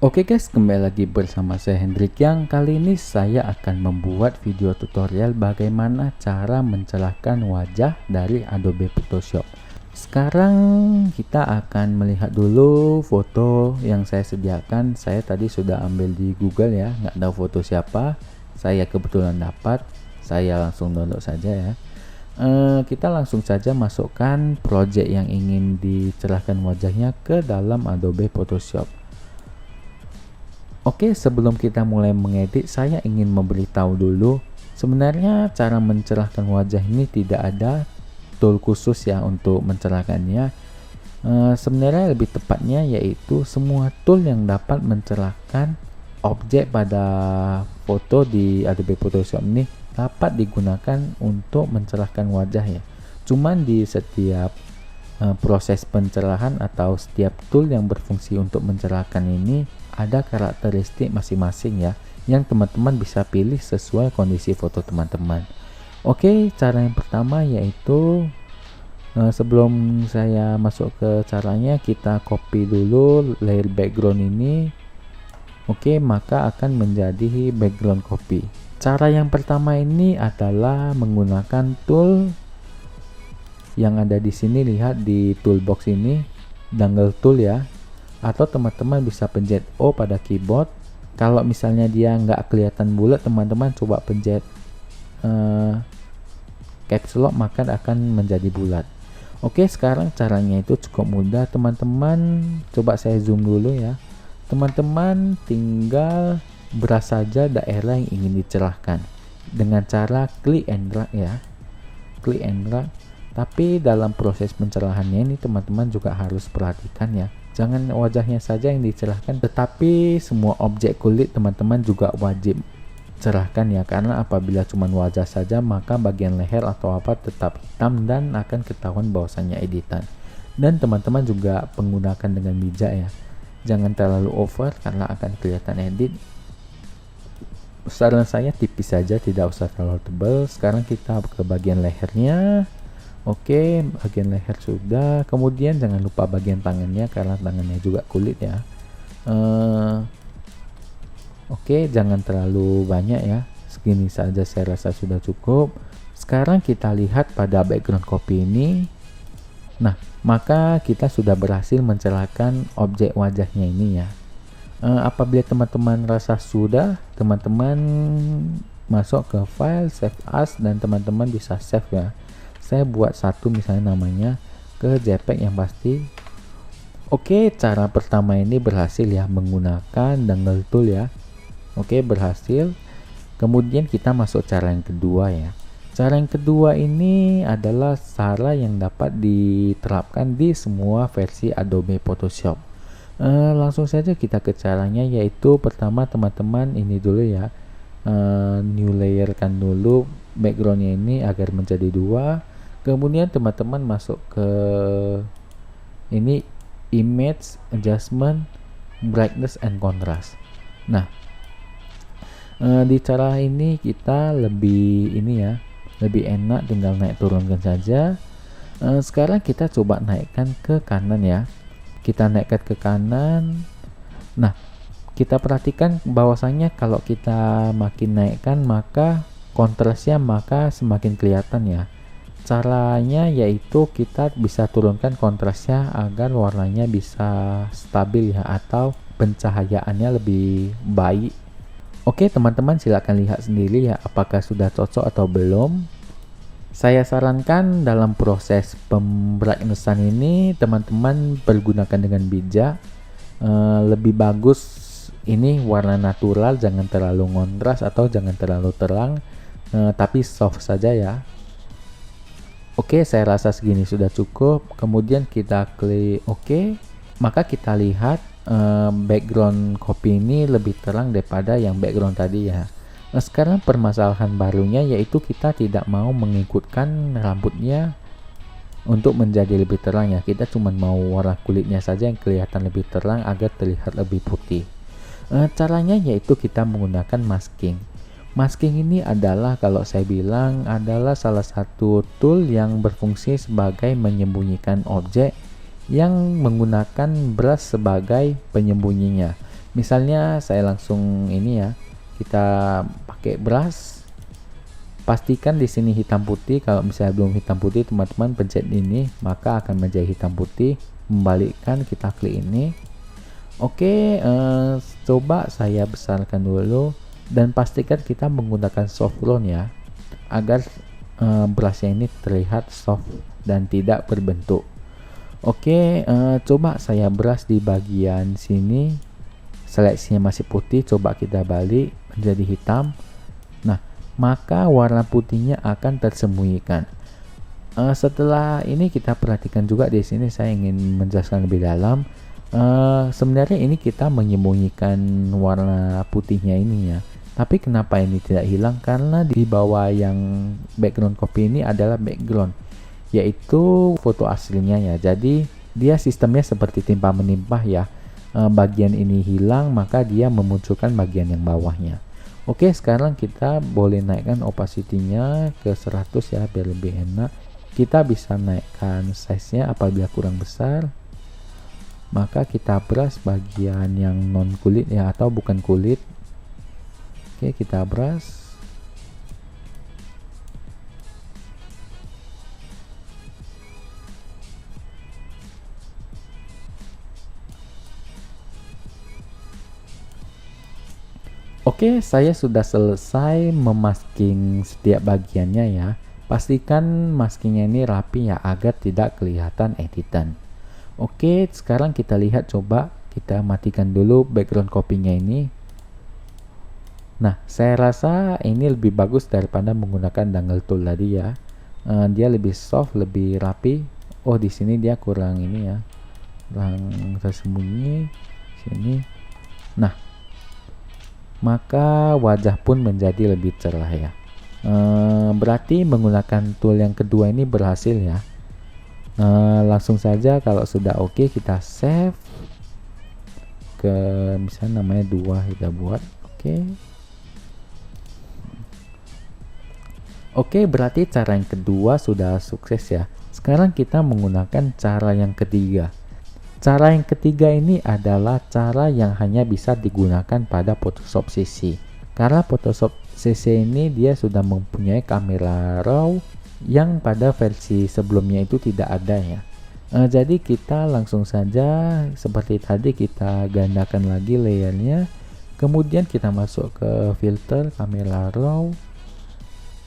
Oke guys, kembali lagi bersama saya Hendrik. Yang kali ini saya akan membuat video tutorial bagaimana cara mencerahkan wajah dari Adobe Photoshop. Sekarang kita akan melihat dulu foto yang saya sediakan. Saya tadi sudah ambil di Google ya, nggak tahu foto siapa. Saya kebetulan dapat, saya langsung download saja ya. Kita langsung saja masukkan project yang ingin dicerahkan wajahnya ke dalam Adobe Photoshop. Oke, sebelum kita mulai mengedit, saya ingin memberitahu dulu, sebenarnya cara mencerahkan wajah ini tidak ada tool khusus ya untuk mencerahkannya. Sebenarnya lebih tepatnya yaitu semua tool yang dapat mencerahkan objek pada foto di Adobe Photoshop ini dapat digunakan untuk mencerahkan wajah ya. Cuman di setiap proses pencerahan atau setiap tool yang berfungsi untuk mencerahkan ini ada karakteristik masing-masing ya, yang teman-teman bisa pilih sesuai kondisi foto teman-teman. Oke, cara yang pertama yaitu sebelum saya masuk ke caranya, kita copy dulu layer background ini. Oke, maka akan menjadi background copy. Cara yang pertama ini adalah menggunakan tool yang ada di sini, lihat di toolbox ini, dangle tool ya, atau teman-teman bisa pencet O pada keyboard. Kalau misalnya dia nggak kelihatan bulat, teman-teman coba pencet caps lock, maka akan menjadi bulat. Oke, sekarang caranya itu cukup mudah teman-teman. Coba saya zoom dulu ya. Teman-teman tinggal beras saja daerah yang ingin dicerahkan dengan cara klik and drag ya, klik and drag. Tapi dalam proses pencerahannya ini teman-teman juga harus perhatikan ya, jangan wajahnya saja yang dicerahkan, tetapi semua objek kulit teman-teman juga wajib cerahkan ya, karena apabila cuma wajah saja maka bagian leher atau apa tetap hitam dan akan ketahuan bahwasannya editan. Dan teman-teman juga menggunakan dengan bijak ya, jangan terlalu over karena akan kelihatan edit. Saran saya tipis saja, tidak usah terlalu tebal. Sekarang kita ke bagian lehernya. Oke, bagian leher sudah. Kemudian jangan lupa bagian tangannya karena tangannya juga kulit ya. Oke, jangan terlalu banyak ya. Segini saja saya rasa sudah cukup. Sekarang kita lihat pada background copy ini. Nah, maka kita sudah berhasil mencerahkan objek wajahnya ini ya. Apabila teman-teman rasa sudah, teman-teman masuk ke file, save as, dan teman-teman bisa save ya. Saya buat satu misalnya namanya ke JPEG yang pasti. Oke, cara pertama ini berhasil ya, menggunakan dangle tool ya. Oke, berhasil. Kemudian kita masuk cara yang kedua ya. Cara yang kedua ini adalah cara yang dapat diterapkan di semua versi Adobe Photoshop. Langsung saja kita ke caranya, yaitu pertama teman-teman ini dulu ya, new layer kan dulu backgroundnya ini agar menjadi dua. Kemudian teman-teman masuk ke ini image adjustment, brightness and contrast. Nah, di cara ini kita lebih ini ya, lebih enak, tinggal naik turunkan saja. Sekarang kita coba naikkan ke kanan ya, kita naikkan ke kanan. Nah, kita perhatikan bahwasanya kalau kita makin naikkan maka kontrasnya maka semakin kelihatan ya. Caranya yaitu kita bisa turunkan kontrasnya agar warnanya bisa stabil ya, atau pencahayaannya lebih baik. Oke teman-teman, silakan lihat sendiri ya apakah sudah cocok atau belum. Saya sarankan dalam proses pembrightnessan ini teman-teman pergunakan dengan bijak. Lebih bagus ini warna natural, jangan terlalu kontras atau jangan terlalu terang, tapi soft saja ya. Oke, saya rasa segini sudah cukup. Kemudian kita klik OK, maka kita lihat background copy ini lebih terang daripada yang background tadi ya. Nah, sekarang permasalahan barunya yaitu kita tidak mau mengikutkan rambutnya untuk menjadi lebih terang ya. Kita cuma mau warna kulitnya saja yang kelihatan lebih terang agar terlihat lebih putih. Caranya yaitu kita menggunakan masking. Masking ini adalah, kalau saya bilang, adalah salah satu tool yang berfungsi sebagai menyembunyikan objek yang menggunakan brush sebagai penyembunyinya. Misalnya saya langsung ini ya, kita pakai brush. Pastikan di sini hitam putih. Kalau misalnya belum hitam putih, teman-teman pencet ini, maka akan menjadi hitam putih. Membalikkan, kita klik ini. Oke, coba saya besarkan dulu dan pastikan kita menggunakan soft round ya, agar brushnya ini terlihat soft dan tidak berbentuk. Oke, coba saya brush di bagian sini, seleksinya masih putih, coba kita balik menjadi hitam. Nah, maka warna putihnya akan tersembunyikan. Setelah ini kita perhatikan juga di sini, saya ingin menjelaskan lebih dalam. Sebenarnya ini kita menyembunyikan warna putihnya ini ya. Tapi kenapa ini tidak hilang? Karena di bawah yang background copy ini adalah background, yaitu foto aslinya ya. Jadi dia sistemnya seperti timpa menimpah ya. Bagian ini hilang, maka dia memunculkan bagian yang bawahnya. Oke, sekarang kita boleh naikkan opacity-nya ke 100 ya, biar lebih enak. Kita bisa naikkan size-nya apabila kurang besar. Maka kita brush bagian yang non kulit ya, atau bukan kulit. Oke, kita brush. Oke, saya sudah selesai memasking setiap bagiannya ya. Pastikan maskingnya ini rapi ya, agar tidak kelihatan editan. Oke, sekarang kita lihat, coba kita matikan dulu background copy-nya ini. Nah, saya rasa ini lebih bagus daripada menggunakan dangle tool tadi ya. Dia lebih soft, lebih rapi. Oh, di sini dia kurang ini ya, kurang tersembunyi sini. Nah, maka wajah pun menjadi lebih cerah ya. Berarti menggunakan tool yang kedua ini berhasil ya. Langsung saja kalau sudah oke, kita save ke misalnya namanya 2, kita buat. Oke, berarti cara yang kedua sudah sukses ya. Sekarang kita menggunakan cara yang ketiga. Cara yang ketiga ini adalah cara yang hanya bisa digunakan pada Photoshop CC. Karena Photoshop CC ini dia sudah mempunyai kamera RAW yang pada versi sebelumnya itu tidak ada ya. Jadi kita langsung saja seperti tadi, kita gandakan lagi layernya. Kemudian kita masuk ke filter kamera RAW.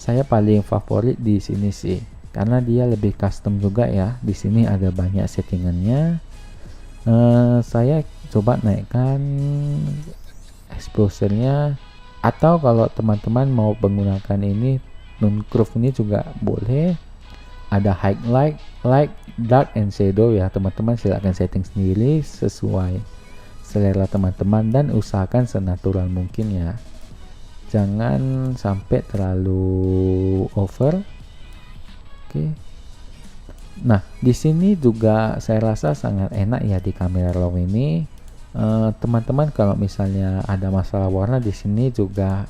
Saya paling favorit di sini sih, karena dia lebih custom juga ya. Di sini ada banyak settingannya. Saya coba naikkan exposure-nya, atau kalau teman-teman mau menggunakan ini non-curve ini juga boleh. Ada highlight, light, dark, and shadow ya. Teman-teman silahkan setting sendiri sesuai selera teman-teman dan usahakan senatural mungkin ya. Jangan sampai terlalu over. Oke. Nah, di sini juga saya rasa sangat enak ya di kamera RAW ini. Teman-teman kalau misalnya ada masalah warna, di sini juga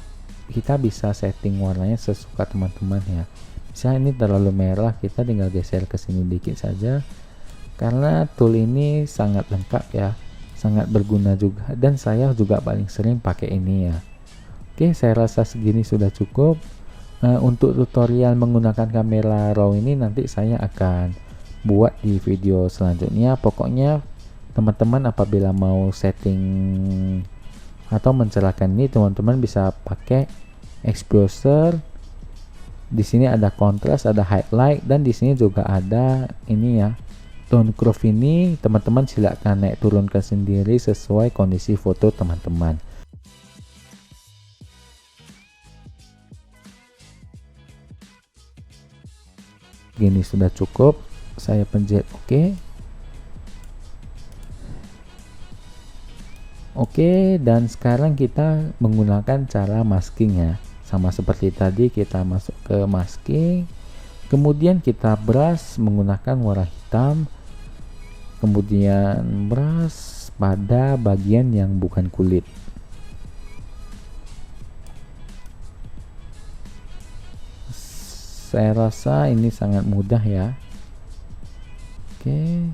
kita bisa setting warnanya sesuka teman-teman ya. Misalnya ini terlalu merah, kita tinggal geser ke sini dikit saja. Karena tool ini sangat lengkap ya, sangat berguna juga, dan saya juga paling sering pakai ini ya. Oke, saya rasa segini sudah cukup. Untuk tutorial menggunakan kamera RAW ini nanti saya akan buat di video selanjutnya. Pokoknya teman-teman apabila mau setting atau mencerahkan ini, teman-teman bisa pakai exposure. Di sini ada contrast, ada highlight, dan di sini juga ada ini ya, tone curve ini. Teman-teman silakan naik turunkan sendiri sesuai kondisi foto teman-teman. Gini sudah cukup, saya pencet oke. Oke, dan sekarang kita menggunakan cara masking ya. Sama seperti tadi, kita masuk ke masking, kemudian kita brush menggunakan warna hitam, kemudian brush pada bagian yang bukan kulit. Saya rasa ini sangat mudah ya. Oke.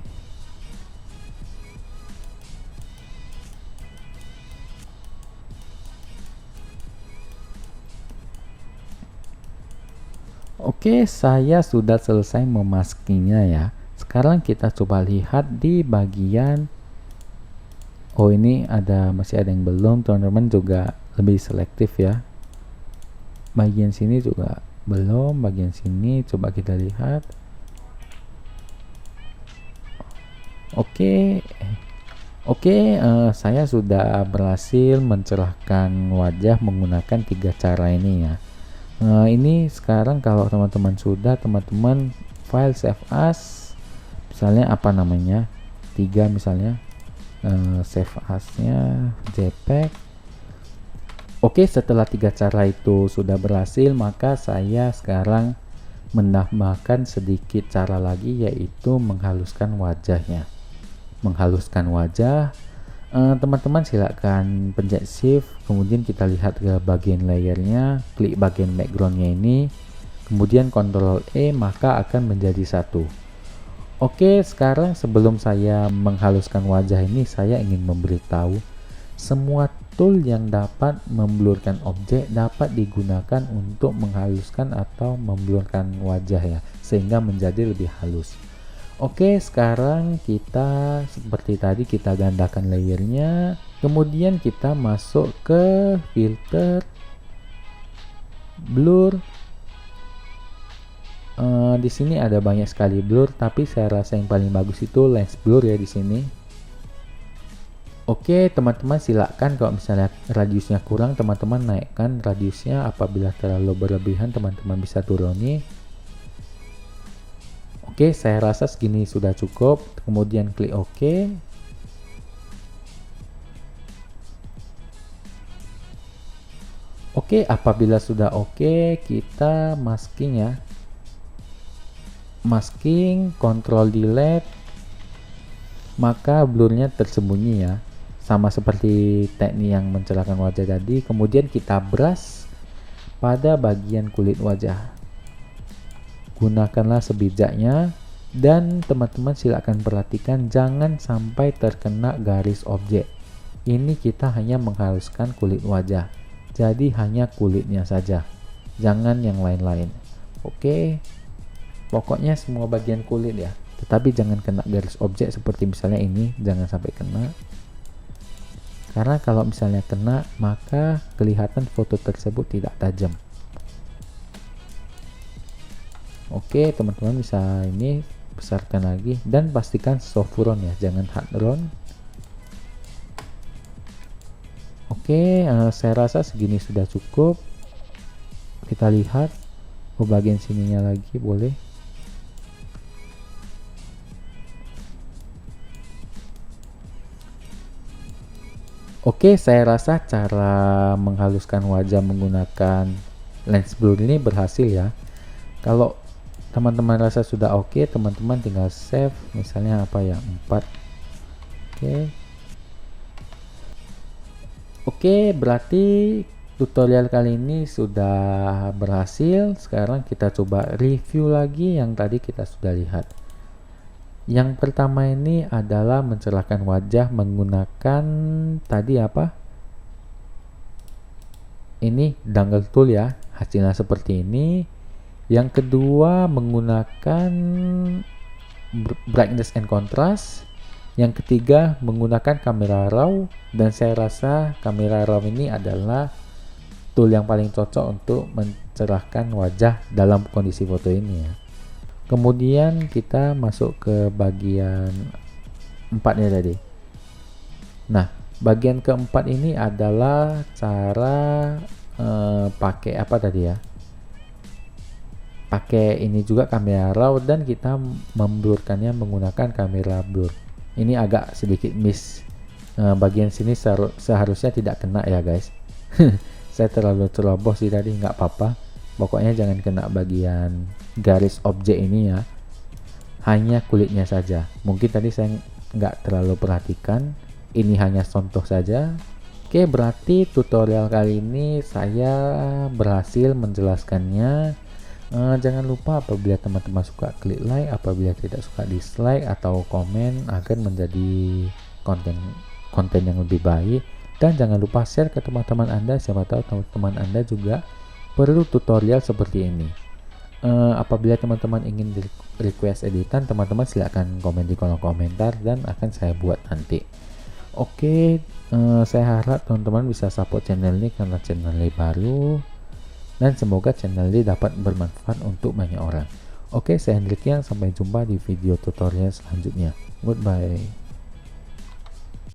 Oke, saya sudah selesai memaskinya ya. Sekarang kita coba lihat di bagian, oh ini masih ada yang belum, teman-teman juga lebih selektif ya. Bagian sini juga belum, bagian sini coba kita lihat. Oke, saya sudah berhasil mencerahkan wajah menggunakan 3 cara ini ya. Ini sekarang kalau teman-teman sudah, teman-teman file save as, misalnya apa namanya, 3 misalnya, save as-nya JPEG. Oke, setelah 3 cara itu sudah berhasil, maka saya sekarang menambahkan sedikit cara lagi, yaitu menghaluskan wajahnya. Menghaluskan wajah, teman-teman silakan pencet shift, kemudian kita lihat ke bagian layernya, klik bagian backgroundnya ini, kemudian Ctrl E, maka akan menjadi satu. Oke, sekarang sebelum saya menghaluskan wajah ini, saya ingin memberitahu semua tool yang dapat memblurkan objek dapat digunakan untuk menghaluskan atau memblurkan wajah ya, sehingga menjadi lebih halus. Oke, sekarang kita seperti tadi, kita gandakan layernya, kemudian kita masuk ke filter, blur. Di sini ada banyak sekali blur, tapi saya rasa yang paling bagus itu lens blur ya di sini. Oke, teman-teman silakan kalau misalnya radiusnya kurang, teman-teman naikkan radiusnya. Apabila terlalu berlebihan, teman-teman bisa turuni. Oke, saya rasa segini sudah cukup. Kemudian klik OK. Oke, apabila sudah oke, kita masking ya. Masking, Ctrl Delete, maka blurnya tersembunyi ya. Sama seperti teknik yang mencerahkan wajah tadi. Kemudian kita brush pada bagian kulit wajah. Gunakanlah sebijaknya, dan teman-teman silakan perhatikan jangan sampai terkena garis objek. Ini kita hanya menghaluskan kulit wajah, jadi hanya kulitnya saja, jangan yang lain-lain. Oke, pokoknya semua bagian kulit ya, tetapi jangan kena garis objek seperti misalnya ini, jangan sampai kena. Karena kalau misalnya kena, maka kelihatan foto tersebut tidak tajam. Oke, teman-teman bisa ini besarkan lagi, dan pastikan soft round ya, jangan hard round. Oke, saya rasa segini sudah cukup. Kita lihat bagian sininya lagi boleh. Oke, saya rasa cara menghaluskan wajah menggunakan lens blur ini berhasil ya. Kalau teman-teman rasa sudah oke, teman-teman tinggal save, misalnya apa ya, 4. Oke, berarti tutorial kali ini sudah berhasil. Sekarang kita coba review lagi yang tadi kita sudah lihat. Yang pertama ini adalah mencerahkan wajah menggunakan tadi apa? Ini dangle tool ya, hasilnya seperti ini. Yang kedua menggunakan brightness and contrast. Yang ketiga menggunakan kamera raw, dan saya rasa kamera raw ini adalah tool yang paling cocok untuk mencerahkan wajah dalam kondisi foto ini ya. Kemudian kita masuk ke bagian 4-nya tadi. Nah, bagian keempat ini adalah cara pakai apa tadi ya? Pakai ini juga kamera raw, dan kita memblurkannya menggunakan kamera blur. Ini agak sedikit miss. Bagian sini seharusnya tidak kena ya guys. Saya terlalu ceroboh sih tadi, nggak apa-apa. Pokoknya jangan kena bagian garis objek ini ya, hanya kulitnya saja. Mungkin tadi saya nggak terlalu perhatikan, ini hanya contoh saja. Oke, berarti tutorial kali ini saya berhasil menjelaskannya. Jangan lupa apabila teman-teman suka klik like, apabila tidak suka dislike atau komen agar menjadi konten yang lebih baik. Dan jangan lupa share ke teman-teman Anda, siapa tahu teman-teman Anda juga perlu tutorial seperti ini. apabila teman-teman ingin request editan, teman-teman silahkan komen di kolom komentar dan akan saya buat nanti. Oke, saya harap teman-teman bisa support channel ini karena channel ini baru, dan semoga channel ini dapat bermanfaat untuk banyak orang. Oke, saya Hendrik Yang, sampai jumpa di video tutorial selanjutnya. Goodbye.